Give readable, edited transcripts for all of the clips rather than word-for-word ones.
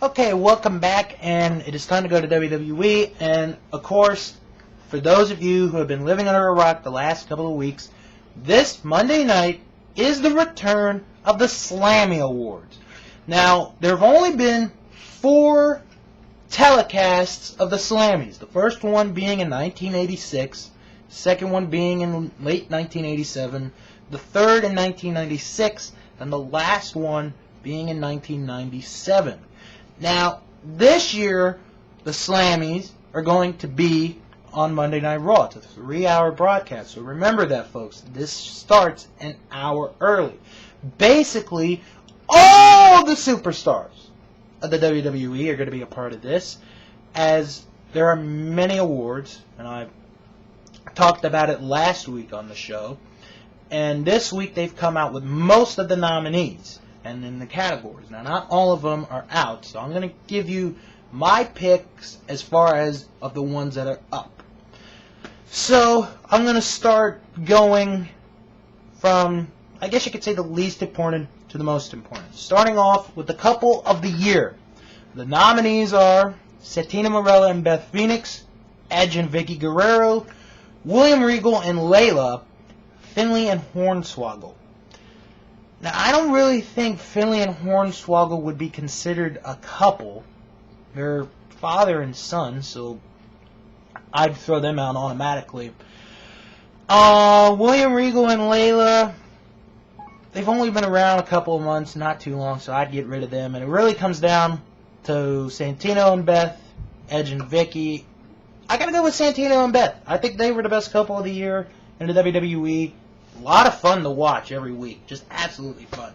Okay, welcome back, and it is time to go to WWE, and of course, for those of you who have been living under a rock the last couple of weeks, this Monday night is the return of the Slammy Awards. Now, there have only been 4 telecasts of the Slammies, the first one being in 1986, the second one being in late 1987, the third in 1996, and the last one being in 1997. Now, this year, the Slammies are going to be on Monday Night Raw. It's a 3-hour broadcast, so remember that, folks. This starts an hour early. Basically, all the superstars of the WWE are going to be a part of this, as there are many awards, and I talked about it last week on the show, and this week they've come out with most of the nominees and in the categories. Now, not all of them are out, so I'm going to give you my picks as far as of the ones that are up. So, I'm going to start going from, I guess you could say, the least important to the most important. Starting off with the couple of the year. The nominees are Santino Marella and Beth Phoenix, Edge and Vicky Guerrero, William Regal and Layla, Finlay and Hornswoggle. Now, I don't really think Finlay and Hornswoggle would be considered a couple. They're father and son, so I'd throw them out automatically. William Regal and Layla, they've only been around a couple of months, not too long, so I'd get rid of them. And it really comes down to Santino and Beth, Edge and Vicky. I gotta go with Santino and Beth. I think they were the best couple of the year in the WWE. A lot of fun to watch every week. Just absolutely fun.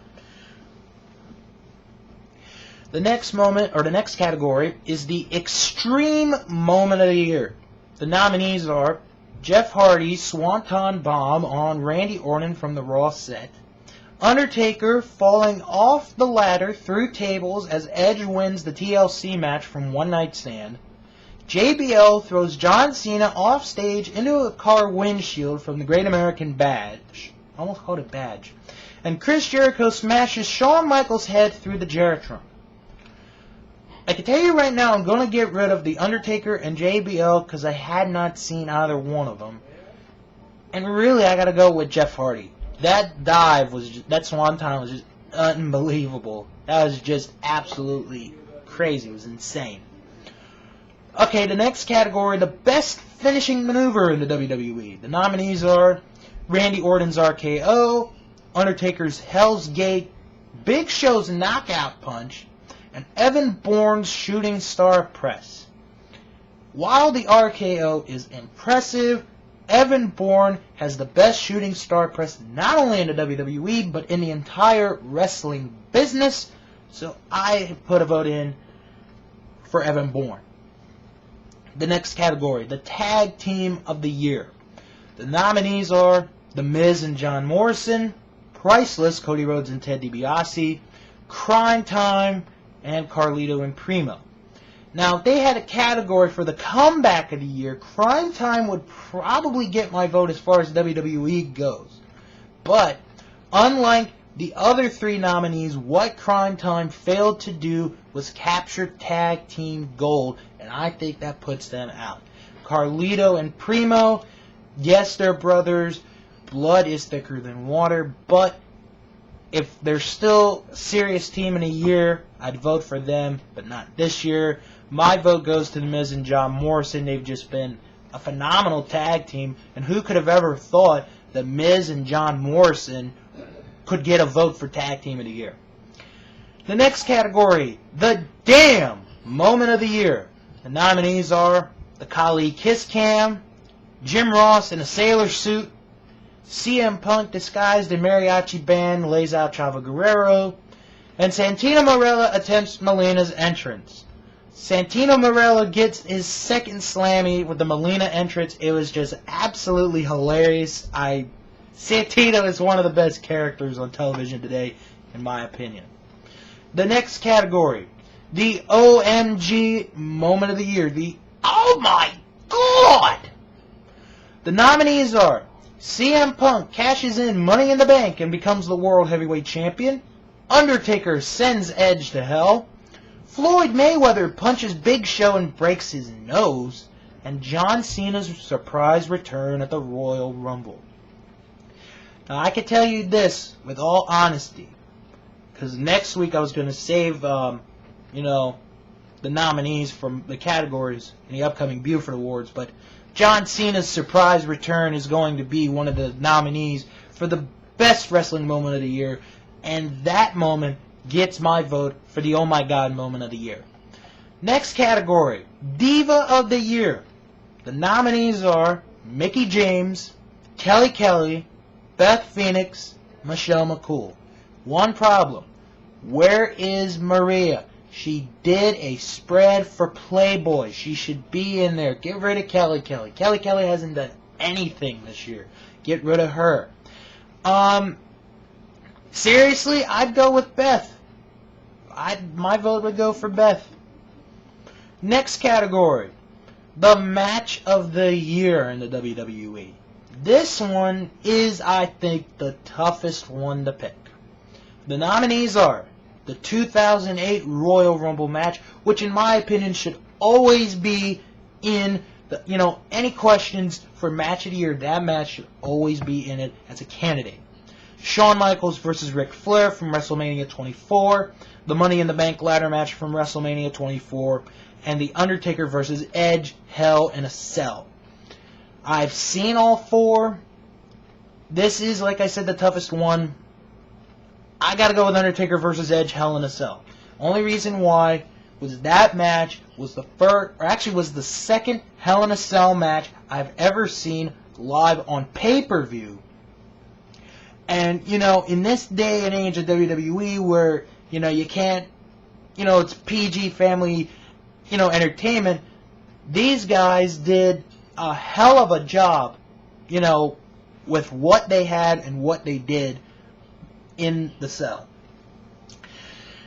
The next moment, or the next category, is the Extreme Moment of the Year. The nominees are Jeff Hardy's Swanton Bomb on Randy Orton from the Raw set, Undertaker falling off the ladder through tables as Edge wins the TLC match from One Night Stand, JBL throws John Cena off stage into a car windshield from the Great American Badge. I almost called it Badge. And Chris Jericho smashes Shawn Michaels' head through the Jeritron. I can tell you right now, I'm going to get rid of The Undertaker and JBL because I had not seen either one of them. And really, I got to go with Jeff Hardy. That dive was just, that swanton was just unbelievable. That was just absolutely crazy. It was insane. Okay, the next category, the best finishing maneuver in the WWE. The nominees are Randy Orton's RKO, Undertaker's Hell's Gate, Big Show's Knockout Punch, and Evan Bourne's Shooting Star Press. While the RKO is impressive, Evan Bourne has the best Shooting Star Press not only in the WWE, but in the entire wrestling business, so I put a vote in for Evan Bourne. The next category, the Tag Team of the Year. The nominees are The Miz and John Morrison, Priceless, Cody Rhodes and Ted DiBiase, Crime Time, and Carlito and Primo. Now, if they had a category for the Comeback of the Year, Crime Time would probably get my vote as far as WWE goes. But, unlike the other 3 nominees, what Crime Time failed to do was capture Tag Team Gold, and I think that puts them out. Carlito and Primo, yes, they're brothers. Blood is thicker than water, but if they're still a serious team in a year, I'd vote for them, but not this year. My vote goes to The Miz and John Morrison. They've just been a phenomenal tag team, and who could have ever thought The Miz and John Morrison could get a vote for Tag Team of the Year. The next category, the Damn Moment of the Year. The nominees are the Khali Kiss Cam, Jim Ross in a sailor suit, CM Punk disguised in mariachi band lays out Chavo Guerrero, and Santino Marella attempts Melina's entrance. Santino Marella gets his second Slammy with the Melina entrance. It was just absolutely hilarious. Santino is one of the best characters on television today, in my opinion. The next category, the OMG Moment of the Year. The Oh my God! The nominees are CM Punk cashes in Money in the Bank and becomes the World Heavyweight Champion, Undertaker sends Edge to hell, Floyd Mayweather punches Big Show and breaks his nose, and John Cena's surprise return at the Royal Rumble. Now, I can tell you this with all honesty, because next week I was going to save, the nominees from the categories in the upcoming Buford Awards, but John Cena's surprise return is going to be one of the nominees for the best wrestling moment of the year, and that moment gets my vote for the Oh My God moment of the year. Next category, Diva of the Year. The nominees are Mickie James, Kelly Kelly, Beth Phoenix, Michelle McCool. One problem. Where is Maria? She did a spread for Playboy. She should be in there. Get rid of Kelly Kelly. Kelly Kelly hasn't done anything this year. Get rid of her. Seriously, I'd go with Beth. My vote would go for Beth. Next category. The match of the year in the WWE. This one is, I think, the toughest one to pick. The nominees are the 2008 Royal Rumble match, which in my opinion should always be in the, any questions for match of the year, that match should always be in it as a candidate. Shawn Michaels versus Ric Flair from WrestleMania 24, the Money in the Bank ladder match from WrestleMania 24, and The Undertaker versus Edge, Hell in a Cell. I've seen all four. This is, like I said, the toughest one. I gotta go with Undertaker versus Edge, Hell in a Cell. Only reason why was that match was the second Hell in a Cell match I've ever seen live on pay-per-view. And, in this day and age of WWE where, you can't, it's PG family, entertainment, these guys did a hell of a job, with what they had and what they did in the cell.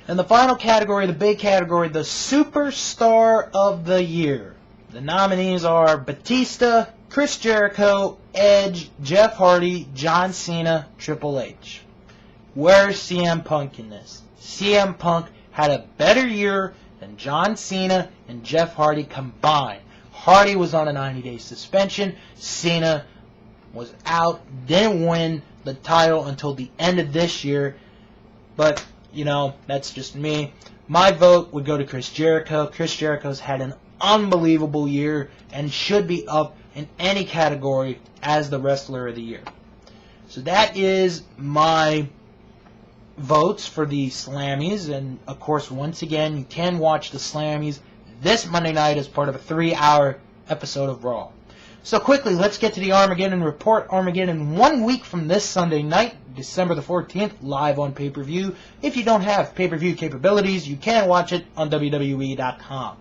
And the final category, the big category, the Superstar of the Year. The nominees are Batista, Chris Jericho, Edge, Jeff Hardy, John Cena, Triple H. Where's CM Punk in this? CM Punk had a better year than John Cena and Jeff Hardy combined. Hardy was on a 90-day suspension. Cena was out, didn't win the title until the end of this year. But, that's just me. My vote would go to Chris Jericho. Chris Jericho's had an unbelievable year and should be up in any category as the Wrestler of the Year. So that is my votes for the Slammies. And, of course, once again, you can watch the Slammies this Monday night as part of a 3-hour episode of Raw. So quickly, let's get to the Armageddon Report. Armageddon 1 week from this Sunday night, December the 14th, live on pay-per-view. If you don't have pay-per-view capabilities, you can watch it on WWE.com.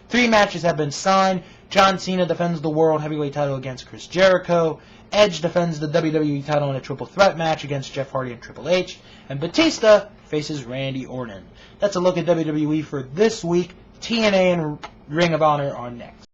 3 matches have been signed. John Cena defends the World Heavyweight title against Chris Jericho. Edge defends the WWE title in a triple threat match against Jeff Hardy and Triple H. And Batista faces Randy Orton. That's a look at WWE for this week. TNA and Ring of Honor are next.